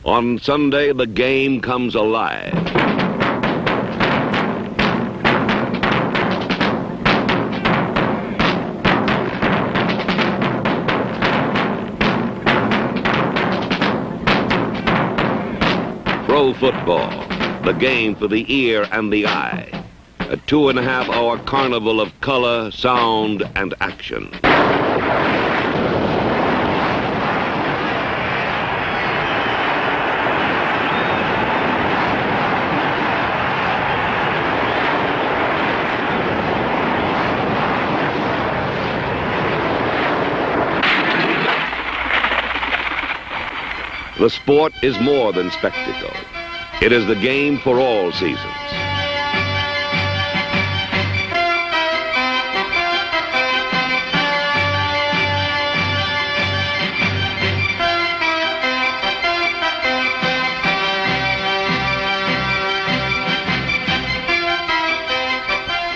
On Sunday, the game comes alive. Pro football, the game for the ear and the eye. A 2.5-hour carnival of color, sound, and action. The sport is more than spectacle. It is the game for all seasons.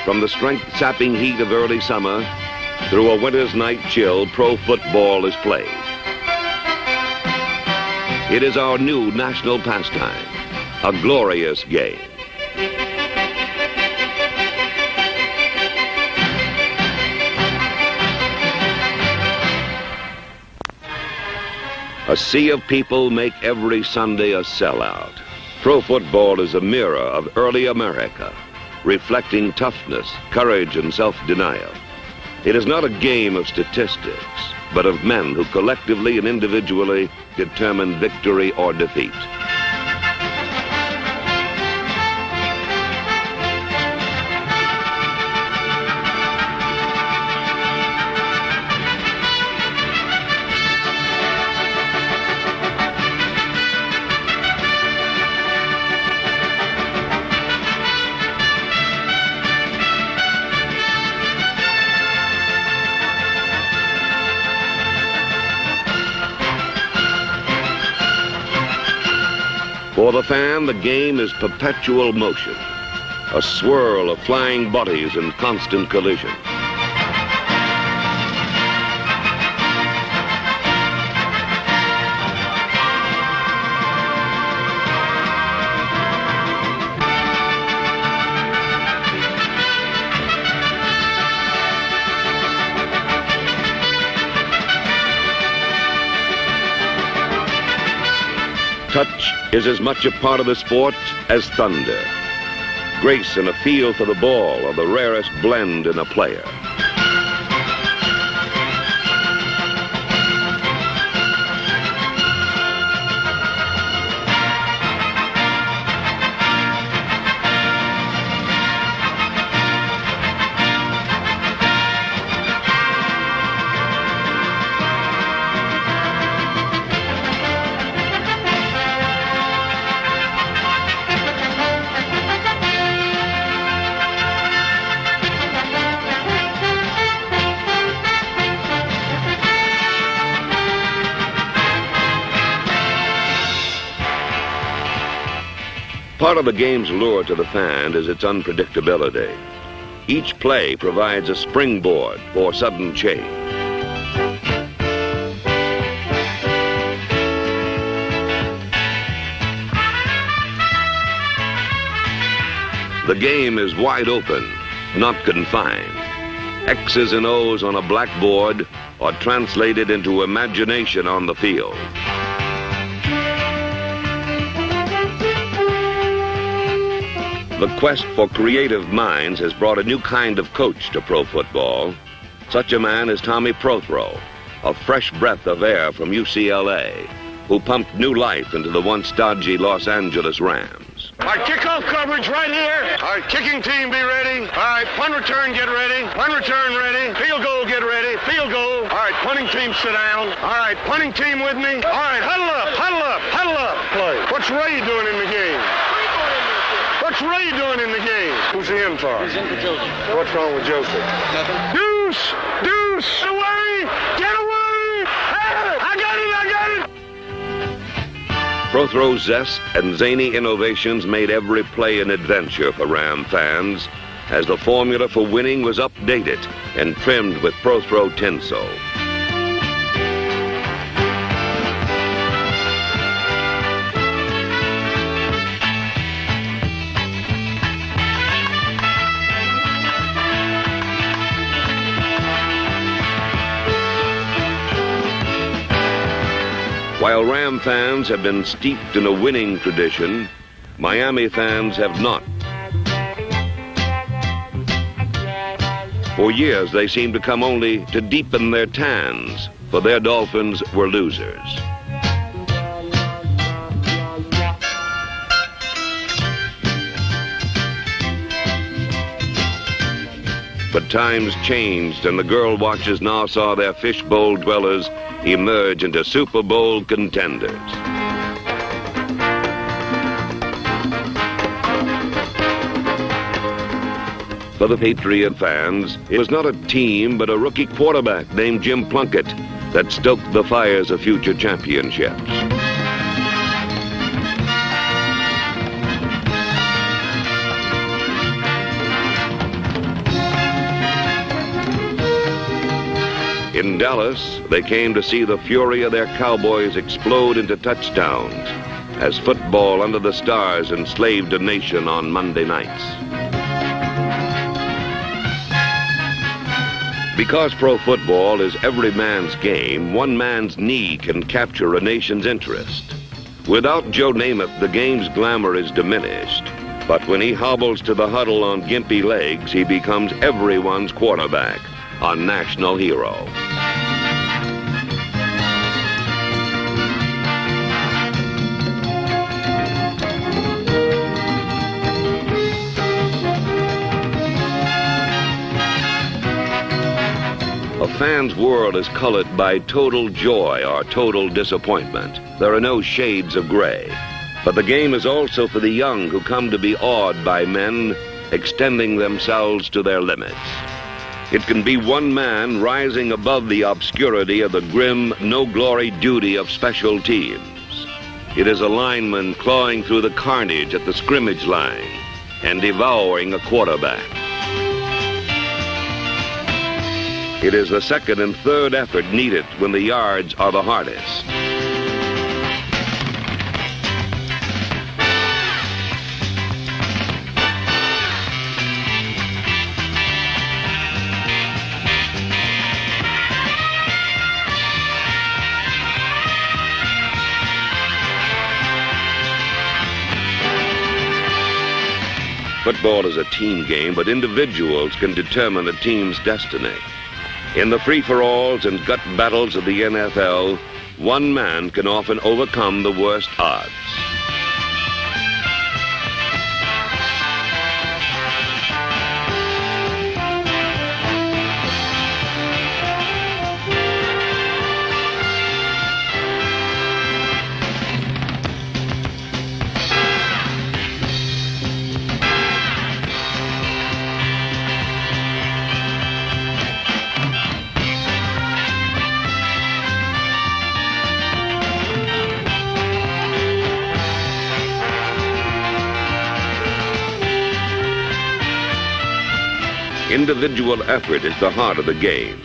From the strength-sapping heat of early summer through a winter's night chill, pro football is played. It is our new national pastime, a glorious game. A sea of people make every Sunday a sellout. Pro football is a mirror of early America, reflecting toughness, courage, and self-denial. It is not a game of statistics, but of men who collectively and individually determine victory or defeat. For the fan, the game is perpetual motion, a swirl of flying bodies in constant collision. Touch is as much a part of the sport as thunder. Grace and a feel for the ball are the rarest blend in a player. Part of the game's lure to the fan is its unpredictability. Each play provides a springboard for sudden change. The game is wide open, not confined. X's and O's on a blackboard are translated into imagination on the field. The quest for creative minds has brought a new kind of coach to pro football. Such a man is Tommy Prothro, a fresh breath of air from UCLA, who pumped new life into the once stodgy Los Angeles Rams. All right, kickoff coverage right here. All right, kicking team, be ready. All right, punt return, get ready. Punt return, ready. Field goal, get ready. Field goal. All right, punting team, sit down. All right, punting team with me. All right, huddle up, huddle up, huddle up. Play. What's Ray doing in the game? What's Ray doing in the game? Who's he in for? He's in for Joseph. What's wrong with Joseph? Nothing. Deuce! Deuce! Get away! Get away! Hey, I got it! Prothro's zest and zany innovations made every play an adventure for Ram fans, as the formula for winning was updated and trimmed with Prothro tinsel. While Ram fans have been steeped in a winning tradition, Miami fans have not. For years, they seemed to come only to deepen their tans, for their Dolphins were losers. But times changed, and the girl watchers now saw their fishbowl dwellers emerge into Super Bowl contenders. For the Patriot fans, it was not a team, but a rookie quarterback named Jim Plunkett that stoked the fires of future championships. In Dallas, they came to see the fury of their Cowboys explode into touchdowns as football under the stars enslaved a nation on Monday nights. Because pro football is every man's game, one man's knee can capture a nation's interest. Without Joe Namath, the game's glamour is diminished. But when he hobbles to the huddle on gimpy legs, he becomes everyone's quarterback, a national hero. A fan's world is colored by total joy or total disappointment. There are no shades of gray. But the game is also for the young who come to be awed by men extending themselves to their limits. It can be one man rising above the obscurity of the grim, no-glory duty of special teams. It is a lineman clawing through the carnage at the scrimmage line and devouring a quarterback. It is the second and third effort needed when the yards are the hardest. Football is a team game, but individuals can determine a team's destiny. In the free-for-alls and gut battles of the NFL, one man can often overcome the worst odds. Individual effort is the heart of the game,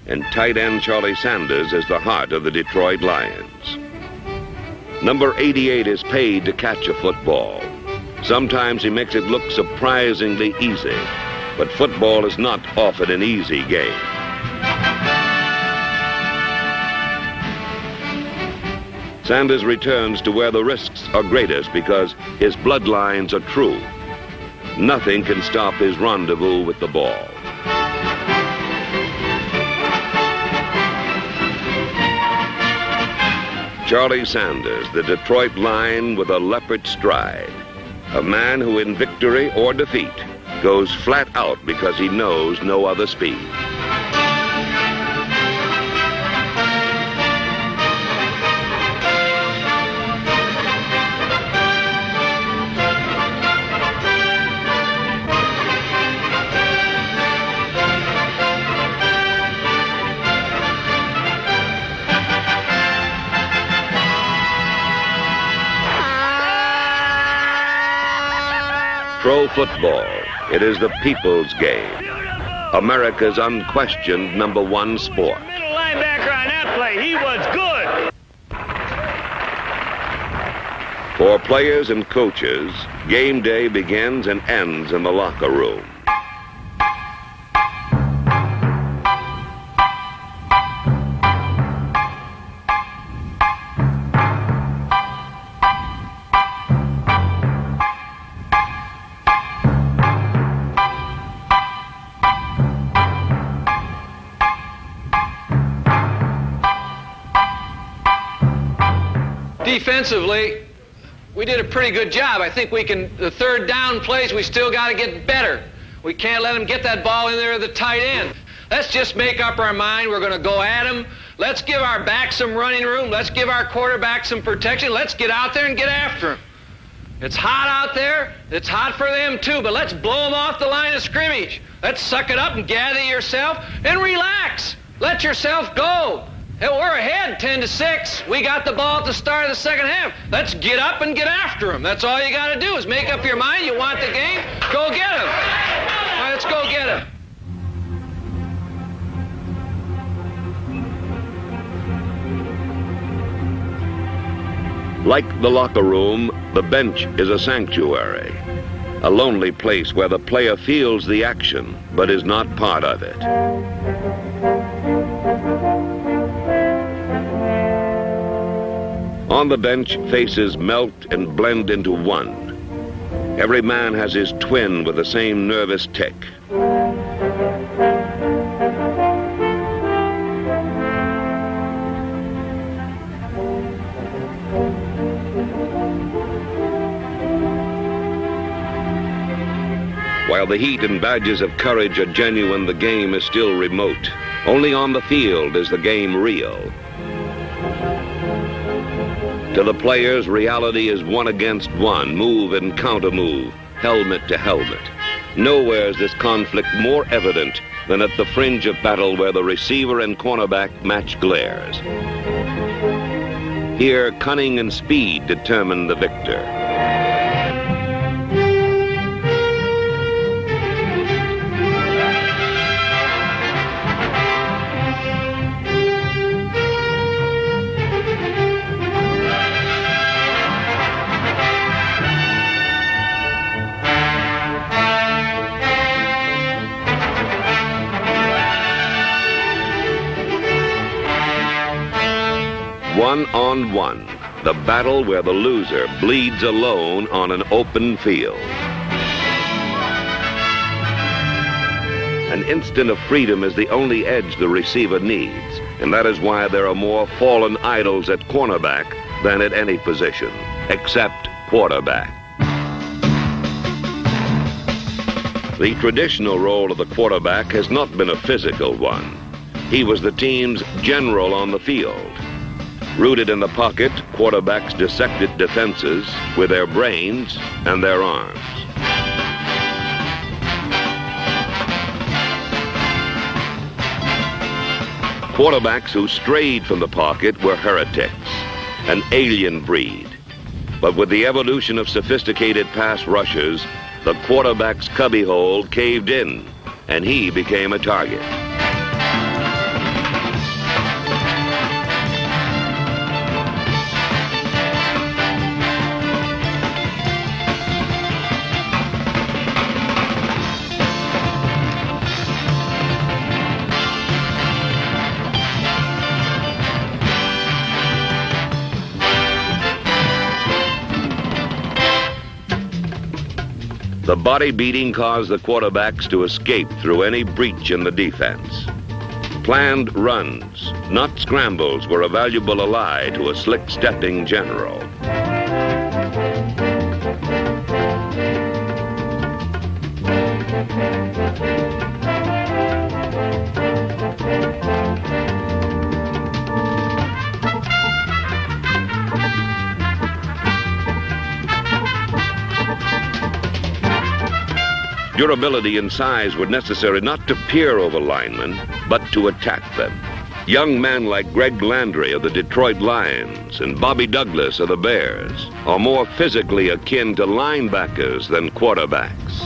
and tight end Charlie Sanders is the heart of the Detroit Lions. Number 88 is paid to catch a football. Sometimes he makes it look surprisingly easy, but football is not often an easy game. Sanders returns to where the risks are greatest because his bloodlines are true. Nothing can stop his rendezvous with the ball. Charlie Sanders, the Detroit Lion with a leopard stride. A man who in victory or defeat goes flat out because he knows no other speed. Pro football, it is the people's game. America's unquestioned #1 sport. Middle linebacker on that play, he was good. For players and coaches, game day begins and ends in the locker room. Defensively, we did a pretty good job. I think we can, the third down plays, we still got to get better. We can't let them get that ball in there at the tight end. Let's just make up our mind. We're going to go at them. Let's give our back some running room. Let's give our quarterback some protection. Let's get out there and get after them. It's hot out there. It's hot for them, too, but let's blow them off the line of scrimmage. Let's suck it up and gather yourself and relax. Let yourself go. Hey, we're ahead 10-6. We got the ball at the start of the second half. Let's get up and get after them. That's all you got to do is make up your mind. You want the game? Go get them. All right, let's go get them. Like the locker room, the bench is a sanctuary, a lonely place where the player feels the action but is not part of it. On the bench, faces melt and blend into one. Every man has his twin with the same nervous tic. While the heat and badges of courage are genuine, the game is still remote. Only on the field is the game real. To the players, reality is one against one, move and counter-move, helmet to helmet. Nowhere is this conflict more evident than at the fringe of battle where the receiver and cornerback match glares. Here, cunning and speed determine the victor. One-on-one, the battle where the loser bleeds alone on an open field. An instant of freedom is the only edge the receiver needs, and that is why there are more fallen idols at cornerback than at any position, except quarterback. The traditional role of the quarterback has not been a physical one. He was the team's general on the field. Rooted in the pocket, quarterbacks dissected defenses with their brains and their arms. Quarterbacks who strayed from the pocket were heretics, an alien breed. But with the evolution of sophisticated pass rushers, the quarterback's cubbyhole caved in, and he became a target. The body beating caused the quarterbacks to escape through any breach in the defense. Planned runs, not scrambles, were a valuable ally to a slick-stepping general. Durability and size were necessary not to peer over linemen, but to attack them. Young men like Greg Landry of the Detroit Lions and Bobby Douglas of the Bears are more physically akin to linebackers than quarterbacks.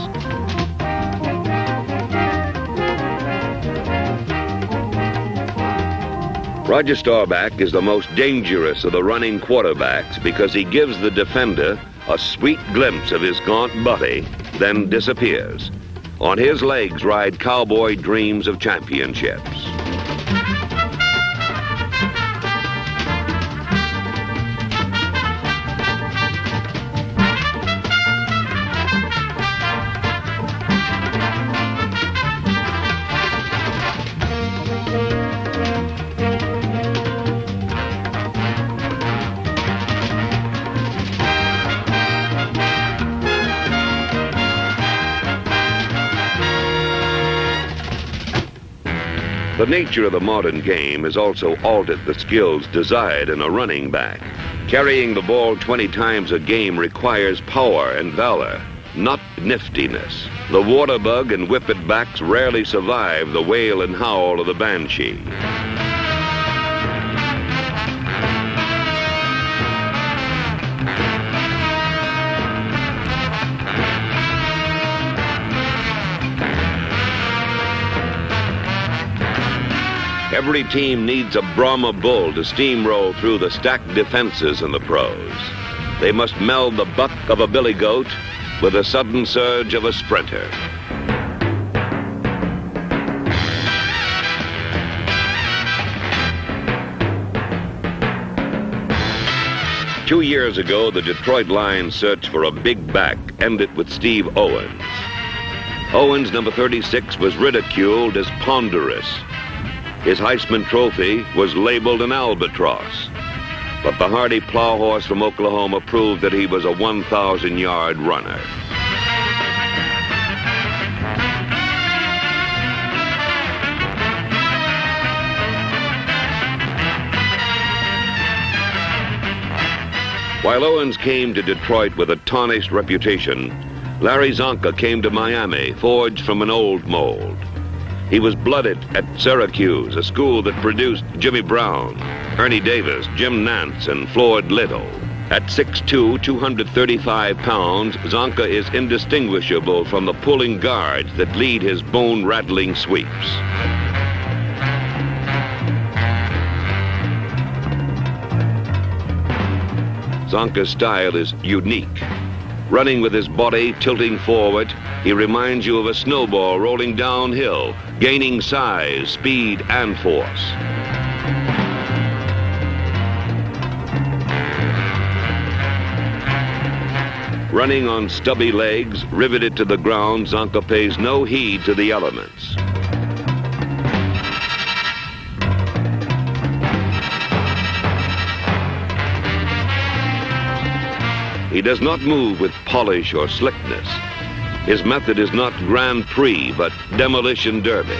Roger Staubach is the most dangerous of the running quarterbacks because he gives the defender a sweet glimpse of his gaunt body, then disappears. On his legs ride cowboy dreams of championships. The nature of the modern game has also altered the skills desired in a running back. Carrying the ball 20 times a game requires power and valor, not niftiness. The water bug and whippet backs rarely survive the wail and howl of the banshee. Every team needs a Brahma bull to steamroll through the stacked defenses in the pros. They must meld the buck of a billy goat with the sudden surge of a sprinter. Two years ago, the Detroit Lions' search for a big back ended with Steve Owens. Owens, number 36, was ridiculed as ponderous. His Heisman Trophy was labeled an albatross. But the hardy plow horse from Oklahoma proved that he was a 1,000-yard runner. While Owens came to Detroit with a tarnished reputation, Larry Csonka came to Miami, forged from an old mold. He was blooded at Syracuse, a school that produced Jimmy Brown, Ernie Davis, Jim Nantz, and Floyd Little. At 6'2", 235 pounds, Csonka is indistinguishable from the pulling guards that lead his bone-rattling sweeps. Csonka's style is unique. Running with his body tilting forward, he reminds you of a snowball rolling downhill, gaining size, speed, and force. Running on stubby legs, riveted to the ground, Csonka pays no heed to the elements. He does not move with polish or slickness. His method is not Grand Prix, but demolition derby.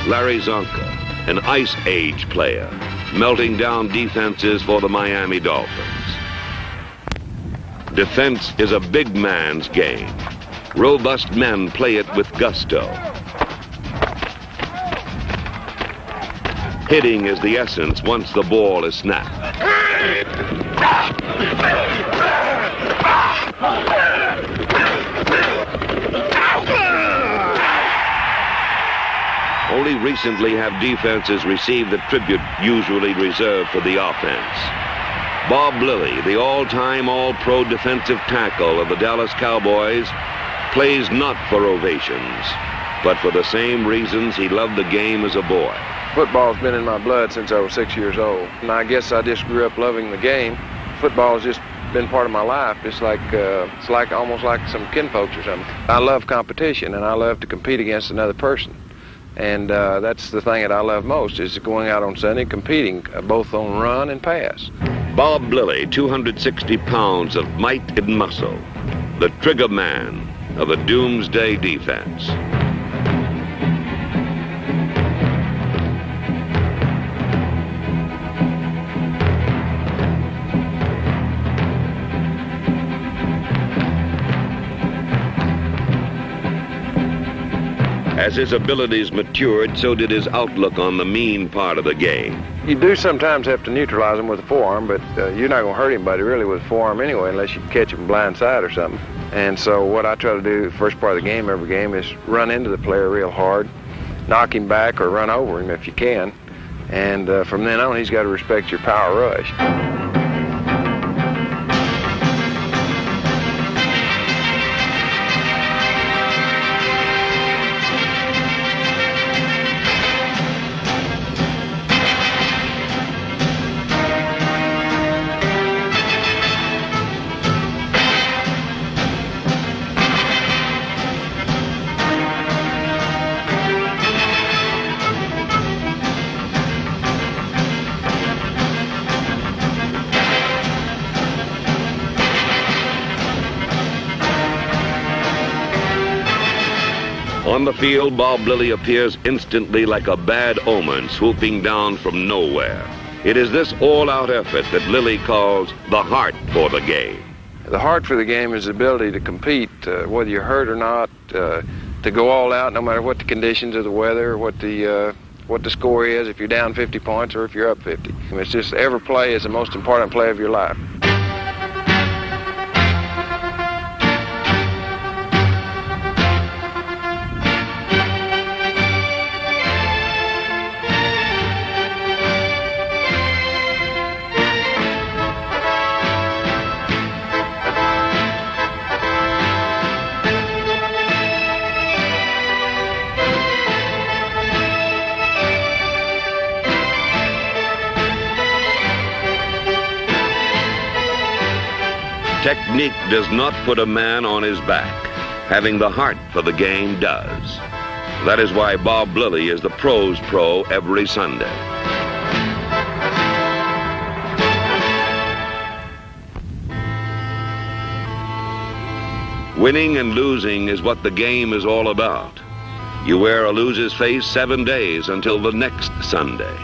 Larry Csonka, an Ice Age player, melting down defenses for the Miami Dolphins. Defense is a big man's game. Robust men play it with gusto. Hitting is the essence once the ball is snapped. Only recently have defenses received the tribute usually reserved for the offense. Bob Lilly, the all-time All-Pro defensive tackle of the Dallas Cowboys, plays not for ovations, but for the same reasons he loved the game as a boy. Football's been in my blood since I was 6 years old, and I guess I just grew up loving the game. Football has just been part of my life. It's like almost like some kinfolks or something. I love competition, and I love to compete against another person. And that's the thing that I love most, is going out on Sunday competing both on run and pass. Bob Lilly, 260 pounds of might and muscle, the trigger man of the doomsday defense. As his abilities matured, so did his outlook on the mean part of the game. You do sometimes have to neutralize him with a forearm, but you're not going to hurt anybody really with a forearm anyway, unless you catch him blind side or something. And so what I try to do the first part of the game, every game, is run into the player real hard, knock him back or run over him if you can. And from then on, he's got to respect your power rush. On the field, Bob Lilly appears instantly like a bad omen swooping down from nowhere. It is this all-out effort that Lilly calls the heart for the game. The heart for the game is the ability to compete, whether you're hurt or not, to go all out no matter what the conditions of the weather, or what the score is, if you're down 50 points or if you're up 50. It's just every play is the most important play of your life. Technique does not put a man on his back. Having the heart for the game does. That is why Bob Lilly is the pros pro every Sunday. Winning and losing is what the game is all about. You wear a loser's face 7 days until the next Sunday.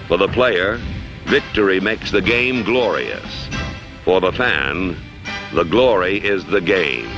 For the player, victory makes the game glorious. For the fan, the glory is the game.